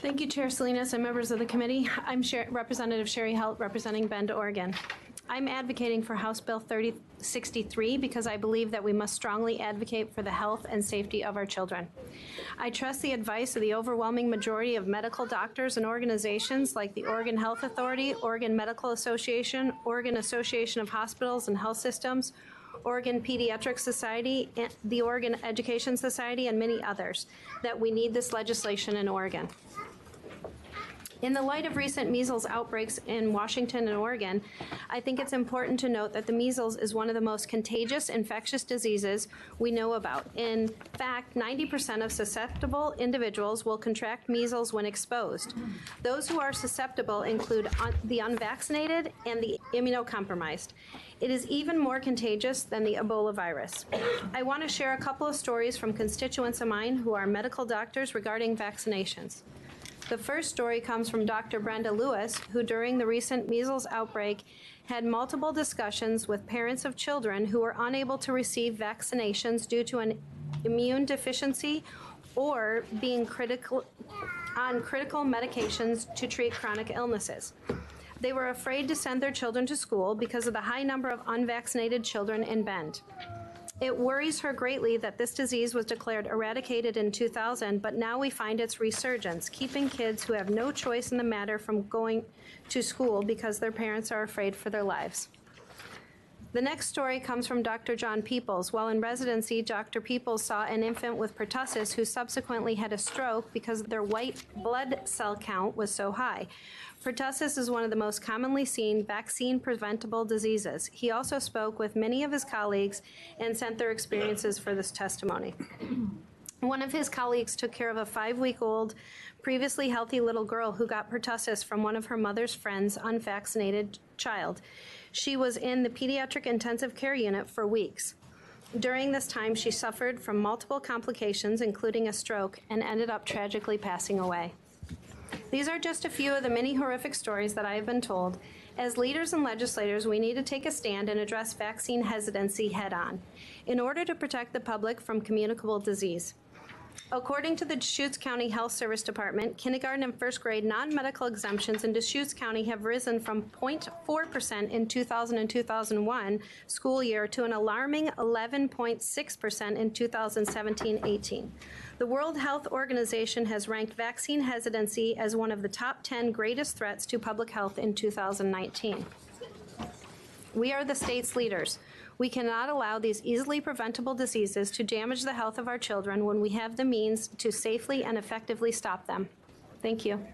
Thank you, Chair Salinas and members of the committee. I'm Representative Sherry Helt, representing Bend, Oregon. I'm advocating for House Bill 3063 because I believe that we must strongly advocate for the health and safety of our children. I trust the advice of the overwhelming majority of medical doctors and organizations like the Oregon Health Authority, Oregon Medical Association, Oregon Association of Hospitals and Health Systems, Oregon Pediatric Society, the Oregon Education Society, and many others, that we need this legislation in Oregon. In the light of recent measles outbreaks in Washington and Oregon, I think it's important to note that the measles is one of the most contagious infectious diseases we know about. In fact, 90% of susceptible individuals will contract measles when exposed. Those who are susceptible include the unvaccinated and the immunocompromised. It is even more contagious than the Ebola virus. I want to share a couple of stories from constituents of mine who are medical doctors regarding vaccinations. The first story comes from Dr. Brenda Lewis, who during the recent measles outbreak had multiple discussions with parents of children who were unable to receive vaccinations due to an immune deficiency or being on critical medications to treat chronic illnesses. They were afraid to send their children to school because of the high number of unvaccinated children in Bend. It worries her greatly that this disease was declared eradicated in 2000, but now we find its resurgence, keeping kids who have no choice in the matter from going to school because their parents are afraid for their lives. The next story comes from Dr. John Peoples. While in residency, Dr. Peoples saw an infant with pertussis who subsequently had a stroke because their white blood cell count was so high. Pertussis is one of the most commonly seen vaccine-preventable diseases. He also spoke with many of his colleagues and sent their experiences for this testimony. One of his colleagues took care of a 5-week-old, previously healthy little girl who got pertussis from one of her mother's friends' unvaccinated child. She was in the pediatric intensive care unit for weeks. During this time, she suffered from multiple complications, including a stroke, and ended up tragically passing away. These are just a few of the many horrific stories that I have been told. As leaders and legislators, we need to take a stand and address vaccine hesitancy head-on in order to protect the public from communicable disease. According to the Deschutes County Health Service Department, kindergarten and first grade non-medical exemptions in Deschutes County have risen from 0.4% in 2000 and 2001 school year to an alarming 11.6% in 2017-18. The World Health Organization has ranked vaccine hesitancy as one of the top 10 greatest threats to public health in 2019. We are the state's leaders. We cannot allow these easily preventable diseases to damage the health of our children when we have the means to safely and effectively stop them. Thank you.